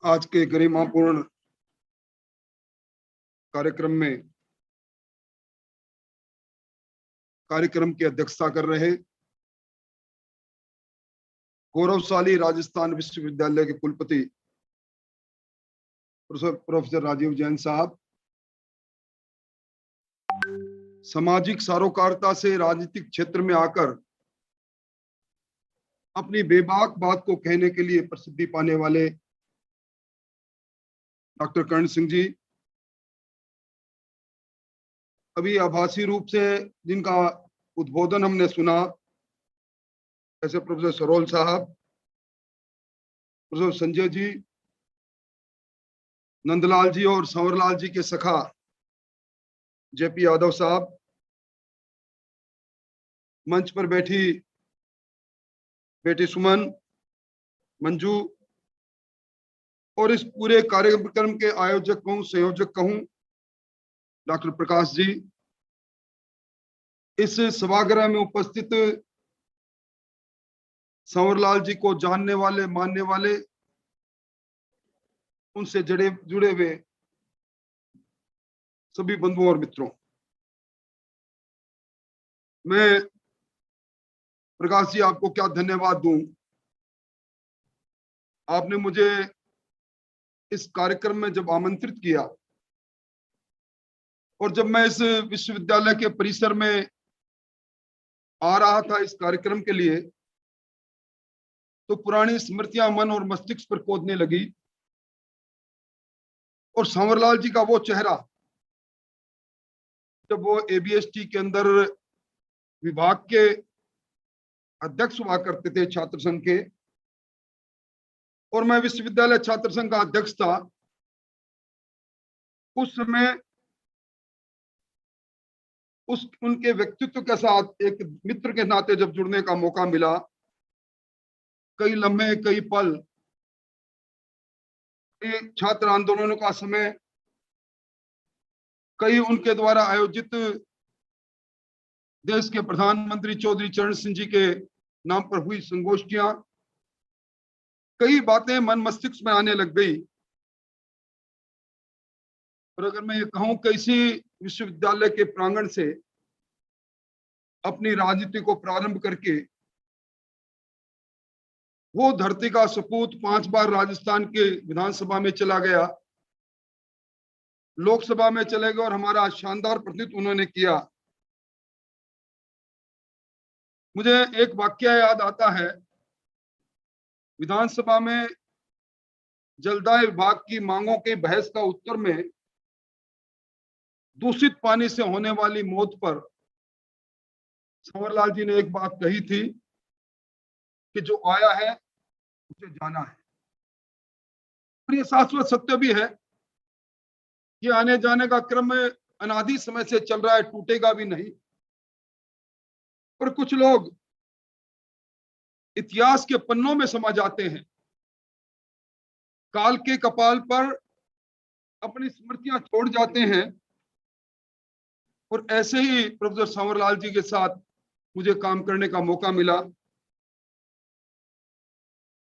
आज के गरिमापूर्ण कार्यक्रम की अध्यक्षता कर रहे गौरवशाली राजस्थान विश्वविद्यालय के कुलपति प्रोफेसर राजीव जैन साहब, सामाजिक सरोकारिता से राजनीतिक क्षेत्र में आकर अपनी बेबाक बात को कहने के लिए प्रसिद्धि पाने वाले डॉक्टर कर्ण सिंह जी, अभी आभासी रूप से जिनका उद्बोधन हमने सुना, ऐसे प्रोफेसर सरोल साहब, प्रोफेसर संजय जी, नंदलाल जी और संवरलाल जी के सखा जेपी यादव साहब, मंच पर बैठी बेटी सुमन, मंजू और इस पूरे कार्यक्रम के आयोजक कहूं, संयोजक कहूं, डॉक्टर प्रकाश जी, इस सभागृह में उपस्थित संवरलाल जी को जानने वाले, मानने वाले, उनसे जुड़े हुए सभी बंधुओं और मित्रों, मैं प्रकाश जी आपको क्या धन्यवाद दूं। आपने मुझे इस कार्यक्रम में जब आमंत्रित किया और जब मैं इस विश्वविद्यालय के परिसर में आ रहा था इस कार्यक्रम के लिए, तो पुरानी स्मृतियां मन और मस्तिष्क पर कूदने लगी और संवरलाल जी का वो चेहरा, जब वो एबीएसटी के अंदर विभाग के अध्यक्ष हुआ करते थे छात्र संघ के, और मैं विश्वविद्यालय छात्र संघ का अध्यक्ष था। उस समय उनके व्यक्तित्व के साथ एक मित्र के नाते जब जुड़ने का मौका मिला, कई लम्हे, कई पल, छात्र आंदोलनों का समय, कई उनके द्वारा आयोजित देश के प्रधानमंत्री चौधरी चरण सिंह जी के नाम पर हुई संगोष्ठियां, कई बातें मन मस्तिष्क में आने लग गई। और अगर मैं ये कहूं कि इसी विश्वविद्यालय के प्रांगण से अपनी राजनीति को प्रारंभ करके वो धरती का सपूत 5 बार राजस्थान के विधानसभा में चला गया, लोकसभा में चले गए और हमारा शानदार प्रतिनिधित्व उन्होंने किया। मुझे एक वाक्य याद आता है, विधानसभा में जलदाय विभाग की मांगों के बहस का उत्तर में दूषित पानी से होने वाली मौत पर संवरलाल जी ने एक बात कही थी कि जो आया है उसे जाना है। और ये शाश्वत सत्य भी है, ये आने जाने का क्रम अनादि समय से चल रहा है, टूटेगा भी नहीं। और कुछ लोग इतिहास के पन्नों में समा जाते हैं, काल के कपाल पर अपनी स्मृतियां छोड़ जाते हैं। और ऐसे ही प्रोफेसर संवरलाल जी के साथ मुझे काम करने का मौका मिला,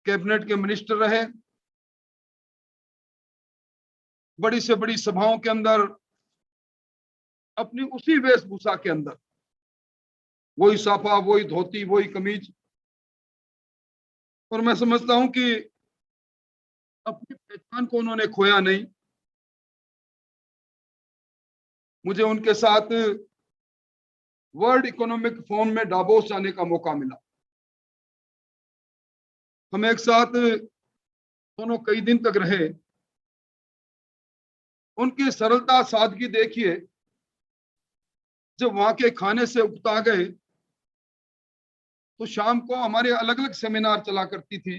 कैबिनेट के मिनिस्टर रहे, बड़ी से बड़ी सभाओं के अंदर अपनी उसी वेशभूषा के अंदर, वही साफा, वही धोती, वही कमीज। और मैं समझता हूं कि अपनी पहचान को उन्होंने खोया नहीं। मुझे उनके साथ वर्ल्ड इकोनॉमिक फोरम में डावोस जाने का मौका मिला। हम एक साथ दोनों कई दिन तक रहे। उनकी सरलता, सादगी देखिए, जब वहां के खाने से उकता गए तो शाम को हमारे अलग अलग सेमिनार चला करती थी।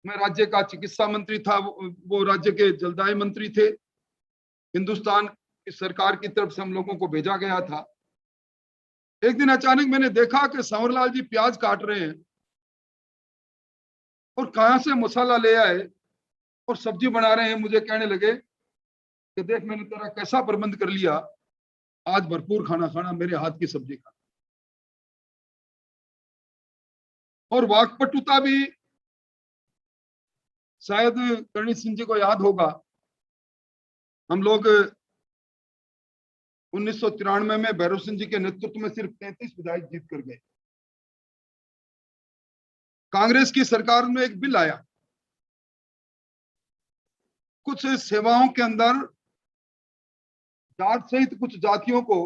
मैं राज्य का चिकित्सा मंत्री था, वो राज्य के जलदाय मंत्री थे। हिंदुस्तान की सरकार की तरफ से हम लोगों को भेजा गया था। एक दिन अचानक मैंने देखा कि संवरलाल जी प्याज काट रहे हैं और कहां से मसाला ले आए और सब्जी बना रहे हैं। मुझे कहने लगे कि देख, मैंने तेरा कैसा प्रबंध कर लिया, आज भरपूर खाना खाना, मेरे हाथ की सब्जी खाना। और वाकपटुता भी, शायद करणी सिंह जी को याद होगा, हम लोग 1993 में भैरव सिंह जी के नेतृत्व में सिर्फ 33 विधायक जीत कर गए। कांग्रेस की सरकार में एक बिल आया, कुछ सेवाओं के अंदर जाट सहित कुछ जातियों को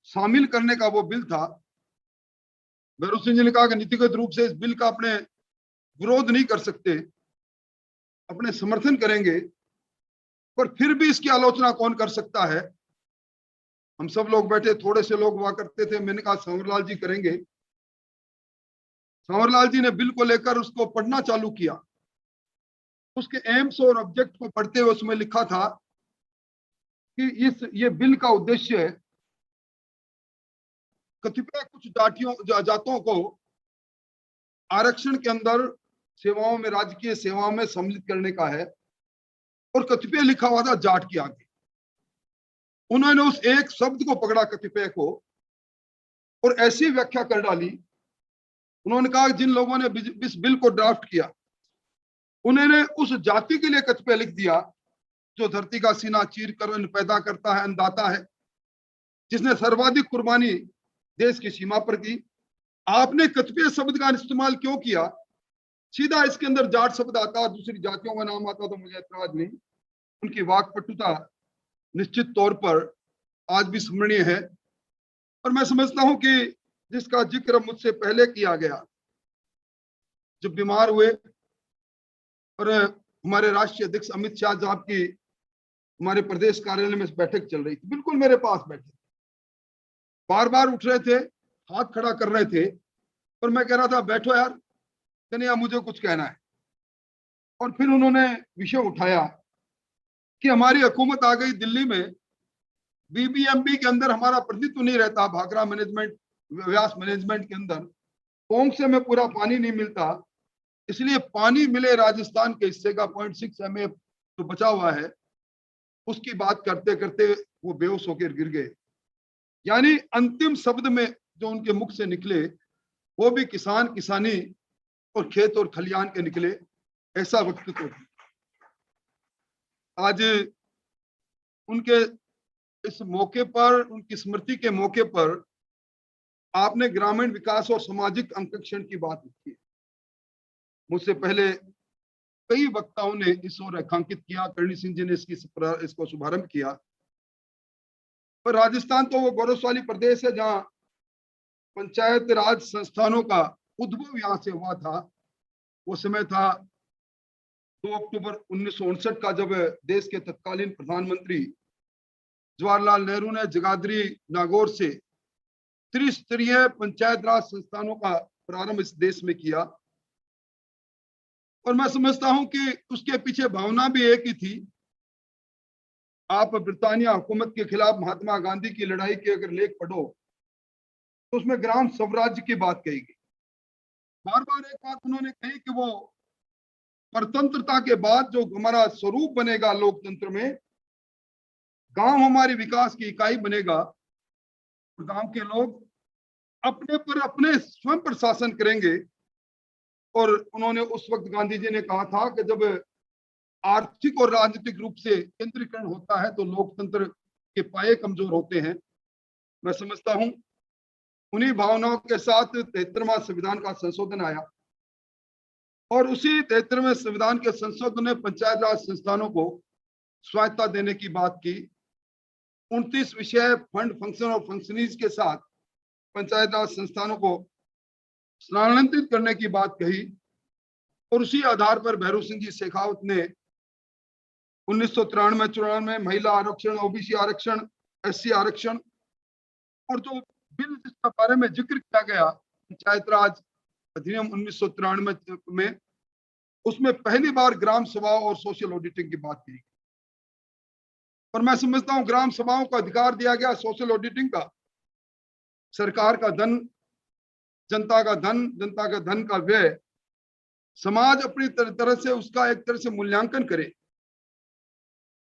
शामिल करने का वो बिल था। भैरव सिंह जी ने कहा कि नीतिगत रूप से इस बिल का अपने विरोध नहीं कर सकते, अपने समर्थन करेंगे, पर फिर भी इसकी आलोचना कौन कर सकता है। हम सब लोग बैठे, थोड़े से लोग हुआ करते थे। मैंने कहा संवरलाल जी करेंगे। संवरलाल जी ने बिल को लेकर उसको पढ़ना चालू किया। उसके एम्स और ऑब्जेक्ट को पढ़ते हुए उसमें लिखा था कि ये बिल का उद्देश्य कतिपय कुछ जातों को आरक्षण के अंदर सेवाओं में, राजकीय सेवाओं में सम्मिलित करने का है। और कतिपय लिखा हुआ था जाट के आगे। उन्होंने उस एक शब्द को पकड़ा, कतिपय को, और ऐसी व्याख्या कर डाली। उन्होंने कहा जिन लोगों ने इस बिल को ड्राफ्ट किया, उन्होंने उस जाति के लिए कतिपय लिख दिया जो धरती का सीना चीर कर अन्न पैदा करता है, अन्नदाता है, जिसने सर्वाधिक कुर्बानी देश की सीमा पर की। आपने कतिपय शब्द का इस्तेमाल क्यों किया? सीधा इसके अंदर जाट शब्द आता, दूसरी जातियों का नाम आता तो मुझे ऐतराज नहीं। उनकी वाकपटुता निश्चित तौर पर आज भी स्मरणीय है। और मैं समझता हूं कि जिसका जिक्र मुझसे पहले किया गया, जब बीमार हुए और हमारे राष्ट्रीय अध्यक्ष अमित शाह साहब की हमारे प्रदेश कार्यालय में बैठक चल रही थी, बिल्कुल मेरे पास बैठे, बार बार उठ रहे थे, हाथ खड़ा कर रहे थे, और मैं कह रहा था बैठो यार, कन्हैया मुझे कुछ कहना है। और फिर उन्होंने विषय उठाया कि हमारी हुकूमत आ गई दिल्ली में, बीबीएमबी के अंदर हमारा प्रतिनिधित्व नहीं रहता, भाखड़ा मैनेजमेंट, व्यास मैनेजमेंट के अंदर पोंग से में पूरा पानी नहीं मिलता, इसलिए पानी मिले राजस्थान के हिस्से का 0.6 एमए जो बचा हुआ है, उसकी बात करते करते वो बेहोश होकर गिर गए। यानी अंतिम शब्द में जो उनके मुख से निकले वो भी किसान, किसानी और खेत और खलियान के निकले। ऐसा व्यक्तित्व आज उनके इस मौके पर, उनकी स्मृति के मौके पर आपने ग्रामीण विकास और सामाजिक अंकेक्षण की बात की है। मुझसे पहले कई वक्ताओं ने इस ओर रेखांकित किया, करणी सिंह जी ने इसको शुभारंभ किया। पर राजस्थान तो वो गौरवशाली प्रदेश है जहां पंचायत राज संस्थानों का उद्भव यहां से हुआ था। वो समय था 2 अक्टूबर 1959 का, जब देश के तत्कालीन प्रधानमंत्री जवाहरलाल नेहरू ने जगाधरी नागौर से त्रिस्तरीय पंचायत राज संस्थानों का प्रारंभ इस देश में किया। और मैं समझता हूं कि उसके पीछे भावना भी एक ही थी। आप ब्रिटानिया हुकूमत के खिलाफ महात्मा गांधी की लड़ाई के अगर लेख पढ़ो तो उसमें ग्राम स्वराज्य की बात कही गई। बार बार एक बात उन्होंने कही कि वो परतंत्रता के बाद जो हमारा स्वरूप बनेगा लोकतंत्र में, गांव हमारी विकास की इकाई बनेगा, गांव के लोग अपने पर अपने स्वयं पर शासन करेंगे। और उन्होंने उस वक्त गांधी जी ने कहा था कि जब आर्थिक और राजनीतिक रूप से केंद्रीकरण होता है तो लोकतंत्र के पाये कमजोर होते हैं। मैं समझता हूं उन्हीं भावनाओं के साथ 73वां संविधान का संशोधन आया और उसी 73वें संविधान के संशोधन ने पंचायत राज संस्थानों को स्वायत्ता देने की बात की। 29 विषय, फंड, फंक्शन और फंक्शनीज के साथ पंचायत राज संस्थानों को स्थानांतरित करने की बात कही। और उसी आधार पर भैरव सिंह जी शेखावत ने 1993-94 में महिला आरक्षण, ओबीसी आरक्षण, एससी आरक्षण और जो बिल जिसके बारे में जिक्र किया गया पंचायत राज अधिनियम 1993 में, उसमें पहली बार ग्राम सभाओं और सोशल ऑडिटिंग की बात की। और मैं समझता हूं ग्राम सभाओं को अधिकार दिया गया सोशल ऑडिटिंग का। सरकार का धन, जनता का धन का व्यय समाज अपनी तरह से उसका एक तरह से मूल्यांकन करे।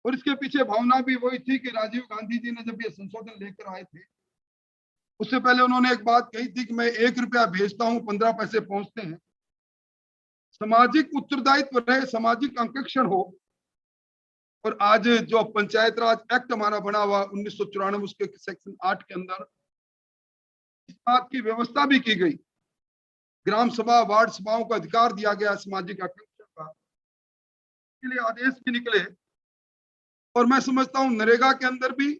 और इसके पीछे भावना भी वही थी कि राजीव गांधी जी ने जब ये संशोधन लेकर आए थे, उससे पहले उन्होंने एक बात कही थी कि मैं 1 रुपया भेजता हूं 15 पैसे पहुंचते हैं। सामाजिक उत्तरदायित्व रहे, सामाजिक अंकेक्षण हो। और आज जो पंचायत राज एक्ट हमारा बना हुआ 1994 उसके सेक्शन 8 के अंदर इस बात की व्यवस्था भी की गई, ग्राम सभा वार्ड सभाओं को अधिकार दिया गया सामाजिक आकांक्षा का, के लिए आदेश भी निकले। और मैं समझता हूं नरेगा के अंदर भी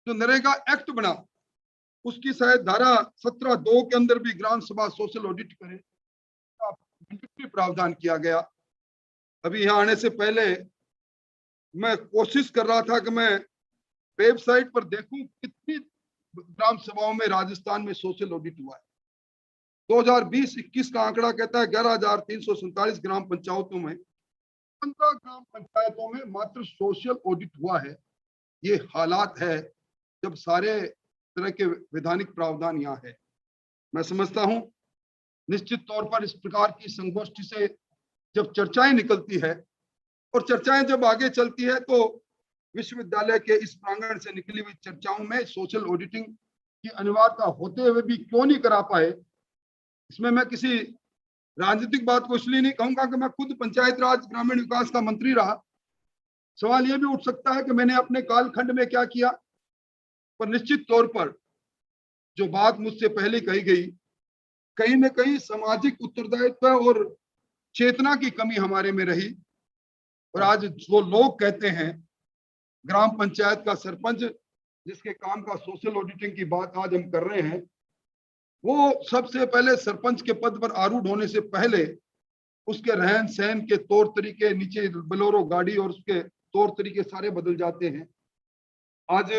जो नरेगा एक्ट बना उसकी शायद धारा 17(2) के अंदर भी ग्राम सभा सोशल ऑडिट करे का प्रावधान किया गया। अभी यहाँ आने से पहले मैं कोशिश कर रहा था कि मैं वेबसाइट पर देखूं कितनी ग्राम सभाओं में राजस्थान में सोशल ऑडिट हुआ है। 2020-21 का आंकड़ा कहता है 11,347 ग्राम पंचायतों में 15 ग्राम पंचायतों में मात्र सोशल ऑडिट हुआ है। ये हालात है जब सारे तरह के वैधानिक प्रावधान यहाँ है। मैं समझता हूं निश्चित तौर पर इस प्रकार की संगोष्ठी से जब चर्चाएं निकलती है और चर्चाएं जब आगे चलती है तो विश्वविद्यालय के इस प्रांगण से निकली हुई चर्चाओं में सोशल ऑडिटिंग की अनिवार्यता होते हुए भी क्यों नहीं करा पाए। इसमें मैं किसी राजनीतिक बात को इसलिए नहीं कहूंगा कि मैं खुद पंचायत राज ग्रामीण विकास का मंत्री रहा। सवाल यह भी उठ सकता है कि मैंने अपने कालखंड में क्या किया, पर निश्चित तौर पर जो बात मुझसे पहले कही गई, कहीं न कहीं सामाजिक उत्तरदायित्व और चेतना की कमी हमारे में रही। और आज जो लोग कहते हैं ग्राम पंचायत का सरपंच जिसके काम का सोशल ऑडिटिंग की बात आज हम कर रहे हैं, वो सबसे पहले सरपंच के पद पर आरूढ़ होने से पहले उसके रहन सहन के तौर तरीके, नीचे बोलेरो गाड़ी और उसके तौर तरीके सारे बदल जाते हैं। आज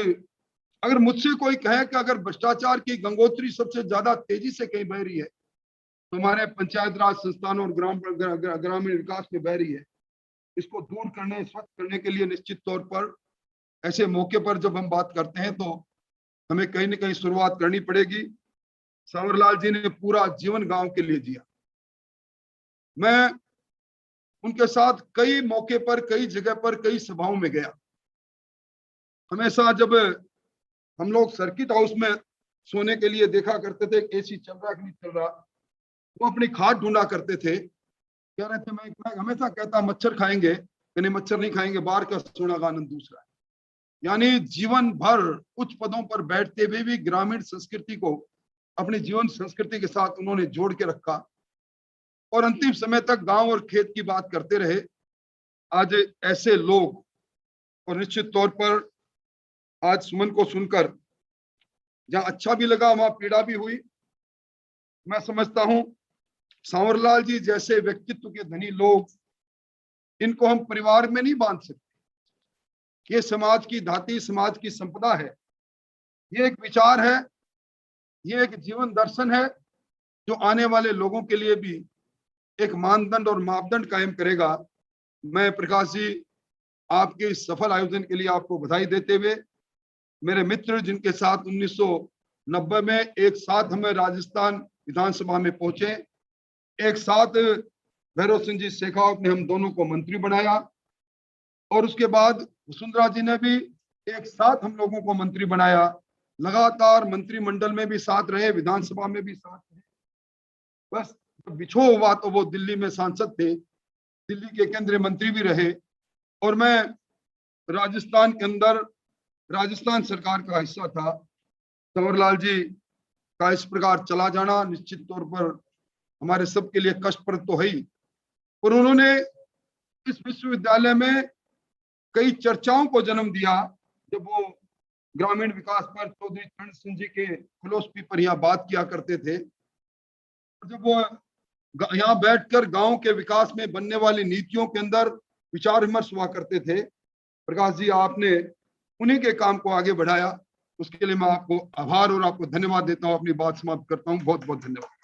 अगर मुझसे कोई कहे कि अगर भ्रष्टाचार की गंगोत्री सबसे ज्यादा तेजी से कहीं बह रही है तो हमारे पंचायत राज संस्थानों और ग्रामीण विकास में बह रही है, इसको दूर करने, स्वच्छ करने के लिए निश्चित तौर पर ऐसे मौके पर जब हम बात करते हैं तो हमें कहीं न कहीं शुरुआत करनी पड़ेगी। सांवरलाल जी ने पूरा जीवन गांव के लिए जिया। मैं उनके साथ कई मौके पर, कई जगह पर, कई सभाओं में गया। हमेशा जब हम लोग सर्किट हाउस में सोने के लिए देखा करते थे, एसी चल रहा कि नहीं चल रहा, वो अपनी खाट ढूंढा करते थे। कह रहे थे मैं हमेशा कहता मच्छर खाएंगे, नहीं मच्छर नहीं खाएंगे, बाहर का सोना का आनंद दूसरा है। यानी जीवन भर उच्च पदों पर बैठते हुए भी ग्रामीण संस्कृति को अपनी जीवन संस्कृति के साथ उन्होंने जोड़ के रखा और अंतिम समय तक गांव और खेत की बात करते रहे। आज ऐसे लोग, और निश्चित तौर पर आज सुमन को सुनकर जहां अच्छा भी लगा वहां पीड़ा भी हुई। मैं समझता हूं सांवरलाल जी जैसे व्यक्तित्व के धनी लोग, इनको हम परिवार में नहीं बांध सकते। ये समाज की धाती, समाज की संपदा है। ये एक विचार है, ये एक जीवन दर्शन है जो आने वाले लोगों के लिए भी एक मानदंड और मापदंड कायम करेगा। मैं प्रकाश जी आपके इस सफल आयोजन के लिए आपको बधाई देते हुए, मेरे मित्र जिनके साथ 1990 में एक साथ हमें राजस्थान विधानसभा में पहुंचे, एक साथ भैरव सिंह जी शेखावत ने हम दोनों को मंत्री बनाया और उसके बाद वसुंधरा जी ने भी एक साथ हम लोगों को मंत्री बनाया। लगातार मंत्रिमंडल में भी साथ रहे, विधानसभा में भी साथ रहे। बस बिछो हुआ तो वो दिल्ली में सांसद थे, दिल्ली के केंद्रीय मंत्री भी रहे और मैं राजस्थान के अंदर राजस्थान सरकार का हिस्सा था। सांवरलाल जी का इस प्रकार चला जाना निश्चित तौर पर हमारे सबके लिए कष्टप्रद तो है ही, और उन्होंने इस विश्वविद्यालय में कई चर्चाओं को जन्म दिया। जब वो ग्रामीण विकास पर चौधरी चरण सिंह जी के फिलोसफी पर यहाँ बात किया करते थे, जब वो यहाँ बैठकर गांव के विकास में बनने वाली नीतियों के अंदर विचार विमर्श हुआ करते थे, प्रकाश जी आपने उन्हीं के काम को आगे बढ़ाया। उसके लिए मैं आपको आभार और आपको धन्यवाद देता हूँ। अपनी बात समाप्त करता हूँ। बहुत बहुत धन्यवाद।